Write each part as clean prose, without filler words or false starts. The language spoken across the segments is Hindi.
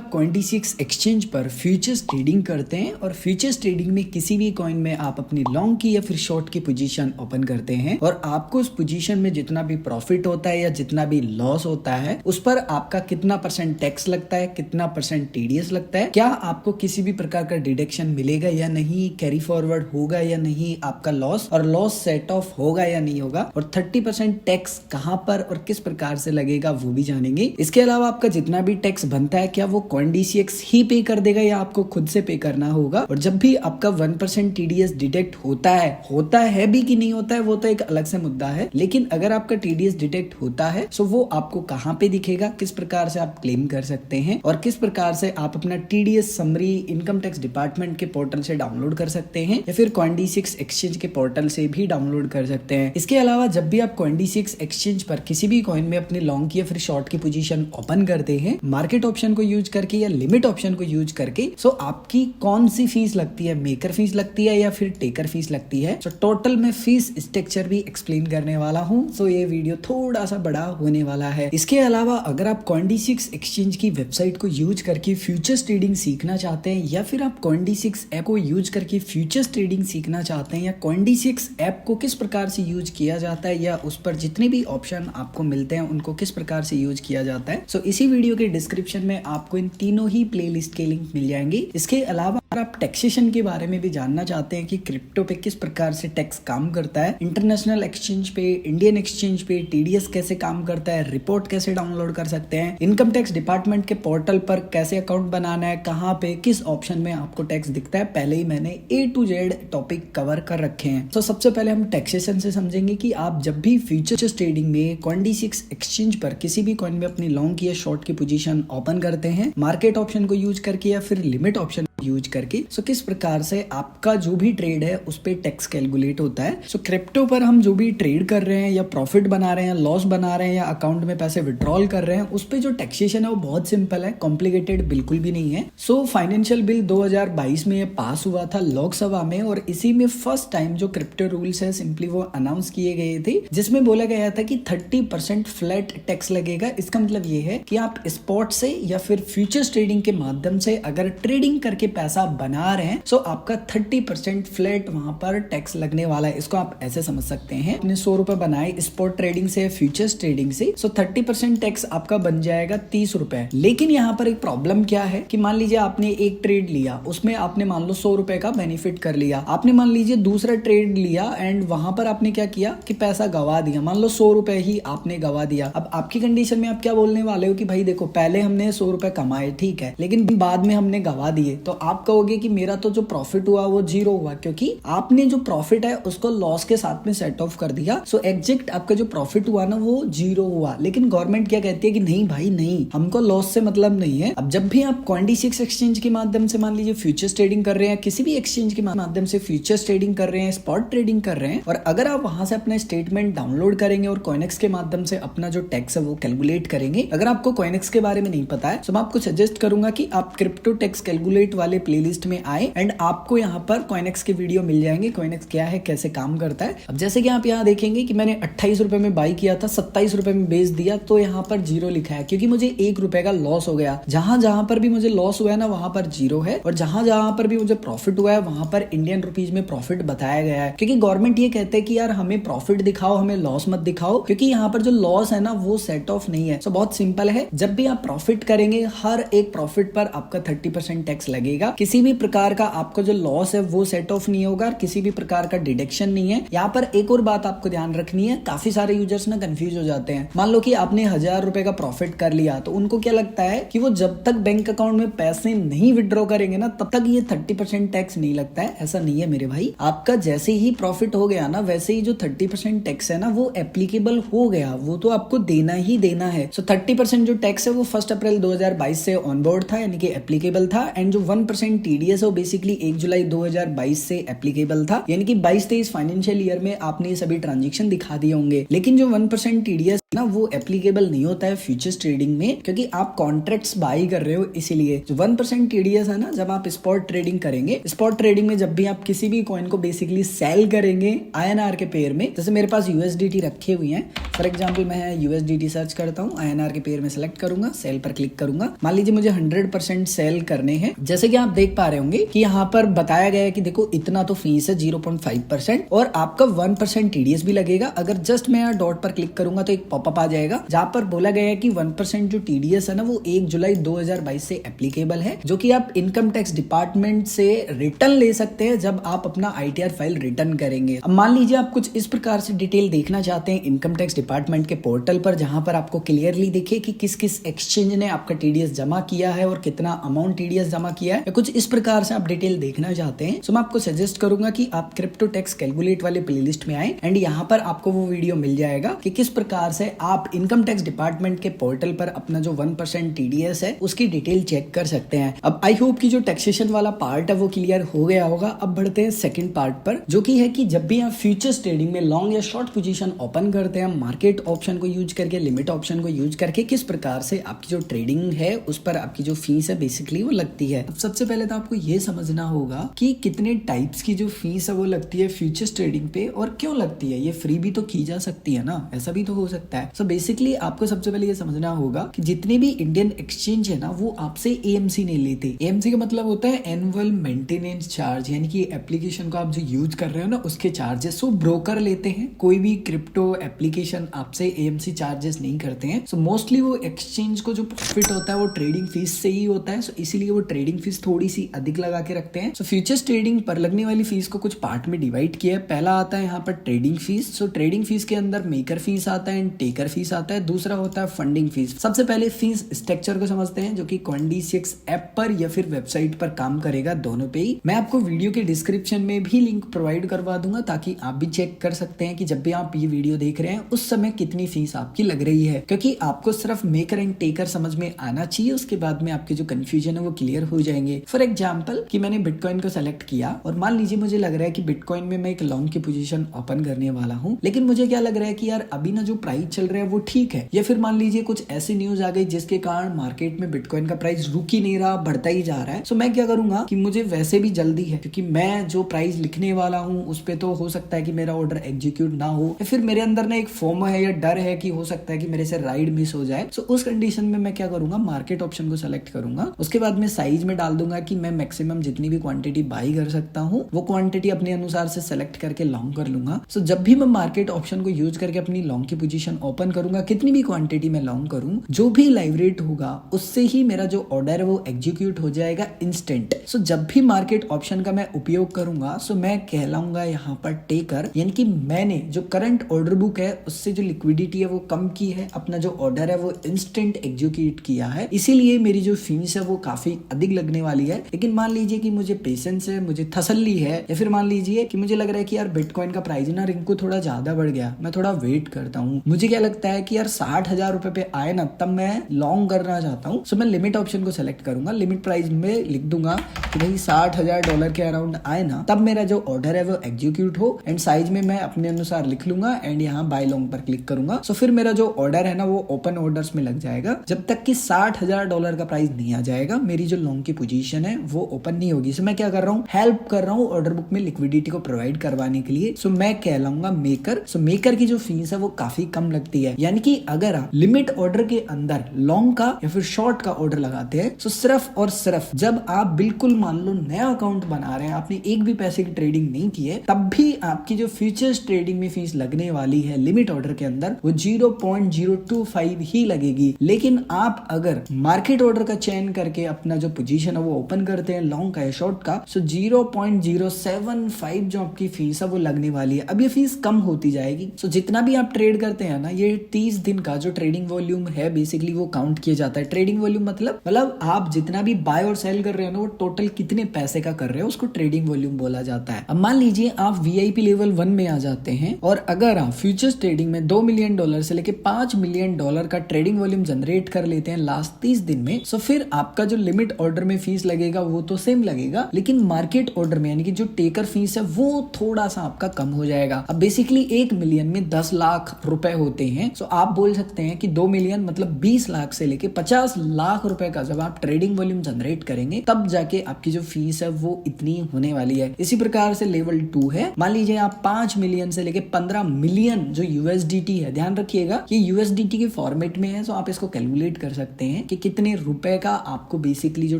आप Coin-D6 एक्सचेंज पर फ्यूचर्स ट्रेडिंग करते हैं और फ्यूचर्स ट्रेडिंग में किसी भी कॉइन में आप अपनी लॉन्ग की या फिर शॉर्ट की पोजीशन ओपन करते हैं और आपको उस पोजीशन में जितना भी प्रॉफिट होता है या जितना भी लॉस होता है उस पर आपका कितना % टैक्स लगता है, कितना % TDS लगता है, क्या आपको किसी भी प्रकार का डिडक्शन मिलेगा या नहीं, कैरी फॉरवर्ड होगा या नहीं आपका लॉस, और लॉस सेट ऑफ होगा या नहीं होगा, और 30% टैक्स कहां पर और किस प्रकार से लगेगा वो भी जानेंगे। इसके अलावा आपका जितना भी टैक्स बनता है क्या वो Coin-D6 ही पे कर देगा या आपको खुद से पे करना होगा, और जब भी आपका 1% TDS डिटेक्ट होता है भी कि नहीं होता है वो तो एक अलग से मुद्दा है, लेकिन अगर आपका TDS डिटेक्ट होता है तो वो आपको कहां पे दिखेगा, किस प्रकार से आप क्लेम कर सकते हैं और किस प्रकार से आप अपना TDS summary income tax department के पोर्टल से डाउनलोड कर सकते हैं या फिर Coin-D6 एक्सचेंज के पोर्टल से भी डाउनलोड कर सकते हैं। इसके अलावा जब भी आप Coin-D6 एक्सचेंज पर किसी भी कॉइन में अपनी लॉन्ग की या फिर शॉर्ट की पोजीशन ओपन करते हैं मार्केट ऑप्शन को यूज करके या लिमिट ऑप्शन को यूज करके, सो आपकी कौन सी फीस लगती है, मेकर फीस लगती है या फिर टेकर फीस लगती है। सो टोटल में फीस स्ट्रक्चर भी एक्सप्लेन करने वाला हूं, सो ये वीडियो थोड़ा सा बड़ा होने वाला है। इसके अलावा अगर आप Coin-D6 एक्सचेंज की वेबसाइट को यूज करके फ्यूचर्स ट्रेडिंग सीखना चाहते हैं या फिर आप Coin-D6 ऐप को यूज करके फ्यूचर्स ट्रेडिंग सीखना चाहते हैं या Coin-D6 ऐप को किस प्रकार से यूज किया जाता है या उस पर जितने भी ऑप्शन आपको मिलते हैं उनको किस प्रकार से यूज किया जाता है, सो इसी वीडियो के डिस्क्रिप्शन में आपको इन तीनों ही प्लेलिस्ट के लिंक मिल जाएंगे। इसके अलावा अगर आप टैक्सेशन के बारे में भी जानना चाहते हैं कि क्रिप्टो पे किस प्रकार से टैक्स काम करता है, इंटरनेशनल एक्सचेंज पे, इंडियन एक्सचेंज पे TDS कैसे काम करता है, रिपोर्ट कैसे डाउनलोड कर सकते हैं, इनकम टैक्स डिपार्टमेंट के पोर्टल पर कैसे अकाउंट बनाना है, कहाँ पे किस ऑप्शन में आपको टैक्स दिखता है, पहले ही मैंने A to Z topic cover कर रखे हैं। तो सबसे पहले हम टैक्सेशन से समझेंगे कि आप जब भी फ्यूचर्स ट्रेडिंग में Coin-D6 एक्सचेंज पर किसी भी कॉइन में अपनी लॉन्ग की या शॉर्ट की पोजीशन ओपन करते हैं मार्केट ऑप्शन को यूज करके या फिर लिमिट ऑप्शन यूज करके, सो किस प्रकार से आपका जो भी ट्रेड है उस पे टैक्स कैलकुलेट होता है। सो क्रिप्टो पर हम जो भी ट्रेड कर रहे हैं या प्रॉफिट बना रहे हैं, लॉस बना रहे हैं या अकाउंट में पैसे विड्रॉल कर रहे हैं, उस पे जो टैक्सेशन है वो बहुत सिंपल है, कॉम्प्लिकेटेड बिल्कुल भी नहीं है। सो फाइनेंशियल बिल 2022 में ये पास हुआ था लोकसभा में और इसी में फर्स्ट टाइम जो क्रिप्टो रूल्स है सिंपली वो अनाउंस किए गए थे, जिसमें बोला गया था कि 30% फ्लैट टैक्स लगेगा। इसका मतलब ये है कि आप स्पॉट से या फिर फ्यूचर्स ट्रेडिंग के माध्यम से अगर ट्रेडिंग करके पैसा बना रहे हैं सो आपका 30% फ्लैट वहां पर टैक्स लगने वाला है। इसको आप ऐसे समझ सकते हैं, अपने 100 रुपए बनाए स्पॉट ट्रेडिंग से, फ्यूचर्स ट्रेडिंग से, सो 30% टैक्स आपका बन जाएगा 30 रुपए। लेकिन यहाँ पर एक प्रॉब्लम क्या है कि मान लीजिए आपने एक ट्रेड लिया, उसमें आपने मान लो 100 रुपए का बेनिफिट कर लिया, आपने मान लीजिए दूसरा ट्रेड लिया एंड वहां पर आपने क्या किया कि पैसा गवा दिया, मान लो 100 रुपए ही आपने गवा दिया। अब आपकी कंडीशन में आप क्या बोलने वाले हो कि भाई देखो पहले हमने 100 रुपए कमाए, ठीक है, लेकिन बाद में हमने गवा दिए, तो आप कहोगे कि मेरा तो जो प्रॉफिट हुआ वो 0 हुआ, क्योंकि आपने जो प्रॉफिट है उसको लॉस के साथ में सेट ऑफ कर दिया। सो एग्जैक्ट आपका जो प्रॉफिट हुआ ना वो 0 हुआ, लेकिन गवर्नमेंट क्या कहती है कि नहीं भाई नहीं, हमको लॉस से मतलब नहीं है। अब जब भी आप Coin-D6 एक्सचेंज के माध्यम से मान लीजिए फ्यूचर्स ट्रेडिंग कर रहे हैं, किसी भी एक्सचेंज के माध्यम से फ्यूचर्स ट्रेडिंग कर रहे हैं, स्पॉट ट्रेडिंग कर रहे हैं, और अगर आप वहां से अपना स्टेटमेंट डाउनलोड करेंगे और Coinex के माध्यम से अपना जो टैक्स है वो कैलकुलेट करेंगे। अगर आपको Coinex के बारे में नहीं पता है तो मैं आपको सजेस्ट करूंगा कि आप क्रिप्टो टैक्स कैलकुलेट वाले प्लेलिस्ट में आए एंड आपको यहाँ पर Coinex के वीडियो मिल जाएंगे, Coinex क्या है, कैसे काम करता है। अब जैसे कि आप यहाँ देखेंगे कि मैंने 28 रुपए में बाई किया था, 27 रुपए में बेच दिया, तो यहाँ पर 0 लिखा है क्योंकि मुझे 1 रुपए का लॉस हो गया। जहां पर भी मुझे लॉस हुआ है ना वहां पर 0 है, और जहां पर भी मुझे प्रॉफिट हुआ है वहां पर इंडियन रुपीज में प्रॉफिट बताया गया है, क्योंकि गवर्नमेंट ये कहते हैं कि यार हमें प्रॉफिट दिखाओ, हमें लॉस मत दिखाओ, क्योंकि यहाँ पर जो लॉस है ना वो सेट ऑफ नहीं है। सो बहुत सिंपल है, जब भी आप प्रॉफिट करेंगे हर एक प्रॉफिट पर आपका 30% टैक्स लगेगा। किसी भी प्रकार का आपका जो लॉस है वो सेट ऑफ नहीं होगा, किसी भी प्रकार का डिडक्शन नहीं है। यहाँ पर एक और बात आपको ध्यान रखनी है, काफी सारे यूजर्स ना कंफ्यूज हो जाते हैं। मान लो कि आपने 1000 रुपए का प्रॉफिट कर लिया तो उनको क्या लगता है कि वो जब तक बैंक अकाउंट में पैसे नहीं विड्रॉ करेंगे ना तब तक ये 30% टैक्स नहीं लगता है। ऐसा नहीं है मेरे भाई, आपका जैसे ही प्रॉफिट हो गया ना वैसे ही जो 30% टैक्स है ना वो एप्लीकेबल हो गया, वो तो आपको देना ही देना है। सो 30% जो टैक्स है वो 1 अप्रैल 2022 से ऑन बोर्ड था, यानी कि एप्लीकेबल था, एंड जो 1% टीडीएस है वो बेसिकली 1 जुलाई 2022 से एप्लीकेबल था, यानी कि 22-23 फाइनेंशियल ईयर में आपने ये सभी ट्रांजेक्शन दिखा दिए होंगे। लेकिन जो 1% टीडीएस ना वो एप्लीकेबल नहीं होता है फ्यूचर्स ट्रेडिंग में, क्योंकि आप कॉन्ट्रैक्ट्स बाई कर रहे हो। इसीलिए जो 1% टीडीएस है ना, जब आप स्पॉट ट्रेडिंग करेंगे, स्पॉट ट्रेडिंग में जब भी आप किसी भी कॉइन को बेसिकली सेल करेंगे आईएनआर के पेयर में, जैसे मेरे पास यूएसडीटी रखे हुए हैं, फॉर एग्जांपल मैं यूएसडीटी सर्च करता हूँ, आईएनआर के पेयर में सेलेक्ट करूंगा, सेल पर क्लिक करूंगा। मान लीजिए मुझे 100% सेल करने हैं। जैसे कि आप देख पा रहे होंगे कि यहाँ पर बताया गया है कि देखो इतना तो फीस है 0.5% और आपका 1% टीडीएस भी लगेगा। अगर जस्ट मैं यहाँ डॉट पर क्लिक करूंगा तो एक पॉपअप आ जाएगा जहां पर बोला गया है कि 1% जो टीडीएस है ना वो 1 जुलाई 2022 से एप्लीकेबल है, जो कि आप इनकम टैक्स डिपार्टमेंट से रिटर्न ले सकते हैं जब आप अपना आईटीआर फाइल रिटर्न करेंगे। अब मान लीजिए आप कुछ इस प्रकार से डिटेल देखना चाहते हैं इनकम टैक्स डिपार्टमेंट के पोर्टल पर, जहां पर आपको क्लियरली दिखे कि किस किस एक्सचेंज ने आपका टीडीएस जमा किया है और कितना अमाउंट टीडीएस जमा किया है, या कुछ इस प्रकार से आप डिटेल देखना चाहते हैं, तो मैं आपको सजेस्ट करूंगा कि आप क्रिप्टो टैक्स कैलकुलेट वाले प्लेलिस्ट में आए एंड यहाँ पर आपको वो वीडियो मिल जाएगा कि किस प्रकार से आप इनकम टैक्स डिपार्टमेंट के पोर्टल पर अपना जो 1% टीडीएस है उसकी डिटेल चेक कर सकते हैं। अब आई होप कि जो टैक्सेशन वाला पार्ट है वो क्लियर हो गया होगा। अब बढ़ते हैं सेकंड पार्ट पर, जो कि है कि जब भी आप फ्यूचर्स ट्रेडिंग में लॉन्ग या शॉर्ट पोजीशन ओपन करते हैं, मार्केट ऑप्शन को यूज करके, लिमिट ऑप्शन को यूज करके, किस प्रकार से आपकी जो ट्रेडिंग है उस पर आपकी जो फीस है बेसिकली वो लगती है। अब सबसे पहले तो आपको ये समझना होगा कि कितने टाइप्स की जो फीस है वो लगती है फ्यूचर्स ट्रेडिंग पे और क्यों लगती है। ये फ्री भी तो की जा सकती है ना, ऐसा भी तो हो सकता है। सो बेसिकली आपको सबसे पहले ये समझना होगा कि जितने भी इंडियन एक्सचेंज है ना वो आपसे एएमसी नहीं लेते। एएमसी का मतलब होता है एनुअल मेंटेनेंस चार्ज, यानी कि एप्लीकेशन को आप जो यूज कर रहे हो ना उसके चार्जेस सो ब्रोकर लेते हैं। कोई भी क्रिप्टो एप्लीकेशन आपसे एएमसी चार्जेस नहीं करते हैं। सो मोस्टली वो एक्सचेंज को जो प्रॉफिट होता है वो ट्रेडिंग फीस से ही होता है, सो इसीलिए वो ट्रेडिंग फीस थोड़ी सी अधिक लगा के रखते हैं। सो फ्यूचर्स ट्रेडिंग पर लगने वाली फीस को कुछ पार्ट में डिवाइड किया है। पहला आता है यहाँ पर ट्रेडिंग फीस। सो ट्रेडिंग फीस के अंदर मेकर फीस आता है एंड टेकर फीस आता है। दूसरा होता है फंडिंग फीस। सबसे पहले फीस स्ट्रक्चर को समझते हैं, जो कि CoinDCX ऐप पर या फिर वेबसाइट पर काम करेगा, दोनों पे ही। मैं आपको वीडियो के डिस्क्रिप्शन में भी लिंक प्रोवाइड करवा दूंगा ताकि आप भी चेक कर सकते हैं कि जब भी आप ये वीडियो देख रहे हैं उस समय कितनी फीस आपकी लग रही है, क्योंकि आपको सिर्फ मेकर एंड टेकर समझ में आना चाहिए। उसके बाद में आपके जो कंफ्यूजन है वो क्लियर हो जाएंगे। फॉर एग्जाम्पल कि मैंने बिटकॉइन को सेलेक्ट किया और मान लीजिए मुझे लग रहा है कि बिटकॉइन में मैं एक लॉन्ग की पोजीशन ओपन करने वाला हूँ, लेकिन मुझे क्या लग रहा है कि यार अभी ना जो प्राइस चल रहा है वो ठीक है, या फिर मान लीजिए कुछ ऐसी न्यूज आ गई जिसके कारण मार्केट में बिटकॉइन का प्राइस रुक ही नहीं रहा, बढ़ता ही जा रहा है। सो मैं क्या करूंगा कि मुझे वैसे भी जल्दी है, क्योंकि मैं जो प्राइस लिखने वाला हूँ उस पे तो हो सकता है कि मेरा ऑर्डर एग्जीक्यूट ना हो, या फिर मेरे अंदर ना एक फोमो है या डर है कि हो सकता है कि मेरे से राइड मिस हो जाए। सो उस कंडीशन में मैं क्या करूंगा, मार्केट ऑप्शन को सेलेक्ट करूंगा। उसके बाद में साइज में डाल दूंगा कि मैं मैक्सिमम जितनी भी क्वांटिटी बाई कर सकता हूँ वो क्वांटिटी अपने अनुसार से सेलेक्ट करके लॉन्ग कर लूंगा। सो जब भी मैं मार्केट ऑप्शन को यूज करके अपनी लॉन्ग की पोजीशन ओपन करूंगा, कितनी भी क्वांटिटी में लॉन्ग करूं, जो भी लाइव रेट होगा उससे ही मेरा जो ऑर्डर है वो एग्जीक्यूट हो जाएगा इंस्टेंट। सो जब भी मार्केट ऑप्शन का मैं उपयोग करूंगा सो मैं कहलाऊंगा यहाँ पर टेकर, यानी कि मैंने जो करंट ऑर्डर बुक है उससे जो लिक्विडिटी है वो कम की है, अपना जो ऑर्डर है वो इंस्टेंट एग्जीक्यूट किया है, इसीलिए मेरी जो फीस है वो काफी अधिक लगने वाली है। लेकिन मान लीजिए कि मुझे पेशेंस है, मुझे तसल्ली है, या फिर मान लीजिए कि मुझे लग रहा है कि यार बिटकॉइन का प्राइस ना रिंकू थोड़ा ज्यादा बढ़ गया, मैं थोड़ा वेट करता हूँ, मुझे क्या लगता है कि यार 60,000 रुपए पे आए ना तब मैं लॉन्ग करना चाहता हूँ। सो मैं लिमिट ऑप्शन को सेलेक्ट करूंगा, लिमिट प्राइस में लिख दूंगा कि भाई $60,000 के अराउंड आए ना तब मेरा जो ऑर्डर है वो एग्जीक्यूट हो, एंड साइज में मैं अपने अनुसार लिख लूंगा एंड यहाँ बाय लॉन्ग पर क्लिक करूंगा। सो फिर मेरा जो ऑर्डर है ना वो ओपन ऑर्डर्स में लग जाएगा जब तक कि $60,000 का प्राइस नहीं आ जाएगा, मेरी जो लॉन्ग की पोजीशन है वो ओपन नहीं होगी। सो मैं क्या कर रहा हूँ, हेल्प कर रहा हूँ ऑर्डर बुक में लिक्विडिटी को प्रोवाइड करवाने के लिए। सो मैं कहलाऊंगा मेकर। सो मेकर की जो फीस है वो काफी कम लगती है, यानी कि अगर आप लिमिट ऑर्डर के अंदर लॉन्ग का या फिर शॉर्ट का ऑर्डर लगाते हैं तो सिर्फ और सिर्फ जब आप बिल्कुल मान लो नया अकाउंट बना रहे हैं, आपने एक भी पैसे की ट्रेडिंग नहीं की है, तब भी आपकी जो फ्यूचर्स ट्रेडिंग में फीस लगने वाली है लिमिट ऑर्डर के अंदर वो 0.025 ही लगेगी। लेकिन आप अगर मार्केट ऑर्डर का चयन करके अपना जो पोजीशन है वो ओपन करते हैं लॉन्ग का या शॉर्ट का, सो 0.075 जो आपकी फीस है वो लगने वाली है। अब ये फीस कम होती जाएगी। सो जितना भी आप ट्रेड करते हैं ना, ये 30 दिन का जो ट्रेडिंग वॉल्यूम है बेसिकली वो काउंट किया जाता है। ट्रेडिंग वॉल्यूम मतलब आप जितना भी बाय और सेल कर रहे हो ना वो टोटल कितने पैसे का कर रहे हो उसको ट्रेडिंग वॉल्यूम बोला जाता है। अब मान लीजिए आप वीआईपी लेवल 1 में आ जाते हैं और अगर आप फ्यूचर्स ट्रेडिंग में $2 मिलियन से लेके $5 मिलियन का ट्रेडिंग वॉल्यूम जनरेट कर लेते हैं लास्ट 30 दिन में, सो फिर आपका जो लिमिट ऑर्डर में फीस फीस लगेगा वो तो सेम लगेगा, लेकिन मार्केट ऑर्डर में यानी कि जो टेकर फीस है वो थोड़ा सा आपका कम हो जाएगा। अब बेसिकली 1 मिलियन में 10 लाख रुपए होते हैं, तो आप बोल सकते हैं कि 2 मिलियन मतलब 20 लाख से लेके 50 लाख रुपए का जब आप ट्रेडिंग वॉल्यूम जनरेट करेंगे तब जाके आपकी जो फीस है वो इतनी होने वाली है। इसी प्रकार से लेवल 2 है, मान लीजिए आप 5 मिलियन से लेके 15 मिलियन जो यूएसडीटी है, ध्यान रखिएगा ये यूएसडीटी के फॉर्मेट में है, तो आप इसको कैलकुलेट कर सकते हैं कि कितने रुपए का आपको बेसिकली जो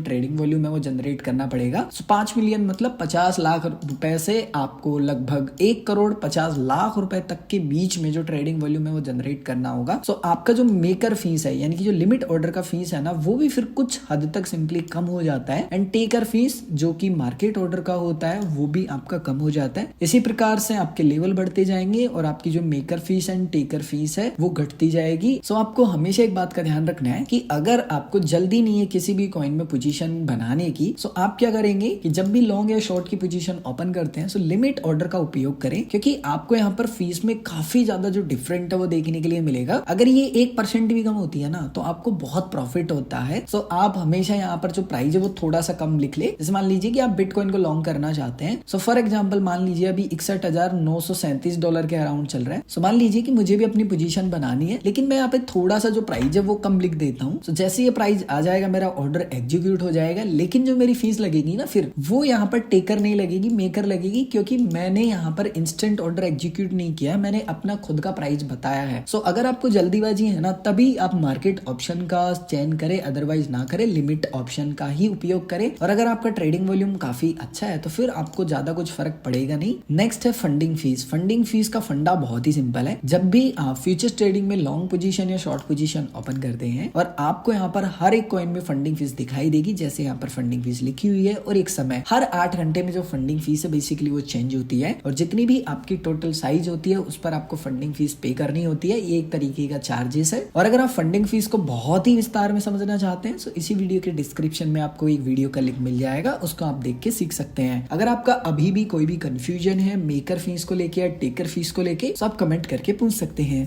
ट्रेडिंग वॉल्यूम है वो जनरेट करना पड़ेगा। 5 मिलियन मतलब 50 लाख रुपए से आपको लगभग 1 करोड़ 50 लाख रुपए तक के बीच में जो ट्रेडिंग वॉल्यूम है वो जनरेट करना होगा। सो आपका जो मेकर फीस है यानी कि जो लिमिट ऑर्डर का फीस है ना, वो भी फिर कुछ हद तक सिंपली कम हो जाता है, एंड टेकर फीस जो कि मार्केट ऑर्डर का होता है वो भी आपका कम हो जाता है। इसी प्रकार से आपके लेवल बढ़ते जाएंगे और आपकी जो maker fees and taker fees है वो घटती जाएगी। सो आपको हमेशा एक बात का ध्यान रखना है कि अगर आपको जल्दी नहीं है किसी भी कॉइन में पोजीशन बनाने की, सो आप क्या करेंगे कि जब भी लॉन्ग या शॉर्ट की पोजीशन ओपन करते हैं सो लिमिट ऑर्डर का उपयोग करें, क्योंकि आपको यहाँ पर फीस में काफी ज्यादा जो डिफरेंट है वो देखने के लिए मिलेगा। अगर ये 1% भी कम होती है ना तो आपको बहुत प्रॉफिट होता है। सो आप हमेशा यहाँ पर जो प्राइस है वो थोड़ा सा कम लिख ले। जैसे मान लीजिए कि आप बिटकॉइन को लॉन्ग करना चाहते हैं, सो फॉर एग्जांपल मान लीजिए अभी $61,937 के अराउंड चल रहा है। सो मान लीजिए कि मुझे भी अपनी पोजीशन बनानी है, लेकिन मैं यहाँ पे थोड़ा सा जो प्राइस है वो कम लिख देता हूँ। सो जैसे ये प्राइस आ जाएगा मेरा ऑर्डर एग्जीक्यूट हो जाएगा, लेकिन जो मेरी फीस लगेगी ना फिर वो यहाँ पर टेकर नहीं लगेगी, मेकर लगेगी, क्योंकि मैंने यहाँ पर इंस्टेंट ऑर्डर एग्जीक्यूट नहीं किया है, मैंने अपना खुद का प्राइस बताया है। सो अगर आपको जल्दीबाजी है ना तभी आप मार्केट ऑप्शन का चयन करें, अदरवाइज ना करें, लिमिट ऑप्शन का ही उपयोग करें। और अगर आपका ट्रेडिंग वॉल्यूम काफी अच्छा है तो फिर आपको ज्यादा कुछ फर्क पड़ेगा नहीं। नेक्स्ट है फंडिंग फीस। फंडिंग फीस का फंडा बहुत ही सिंपल है। जब भी आप फ्यूचर्स ट्रेडिंग में लॉन्ग पोजीशन या शॉर्ट पोजीशन ओपन करते हैं और आपको यहाँ पर हर एक कॉइन में फंडिंग फीस दिखाई देगी, जैसे यहाँ पर फंडिंग फीस लिखी हुई है, और एक समय हर 8 घंटे में जो फंडिंग फीस है बेसिकली वो चेंज होती है, और जितनी भी आपकी टोटल साइज होती है उस पर आपको फंडिंग फीस पे करनी होती है। ये एक तरीके का चार्जेस है। और अगर आप फंडिंग फीस को बहुत ही विस्तार में समझना चाहते हैं तो इसी वीडियो के डिस्क्रिप्शन में आपको एक वीडियो का लिंक मिल जाएगा, उसको आप देख के सीख सकते हैं। अगर आपका अभी भी कोई भी कंफ्यूजन है मेकर फीस को लेके या टेकर फीस को लेके तो आप कमेंट करके पूछ सकते हैं।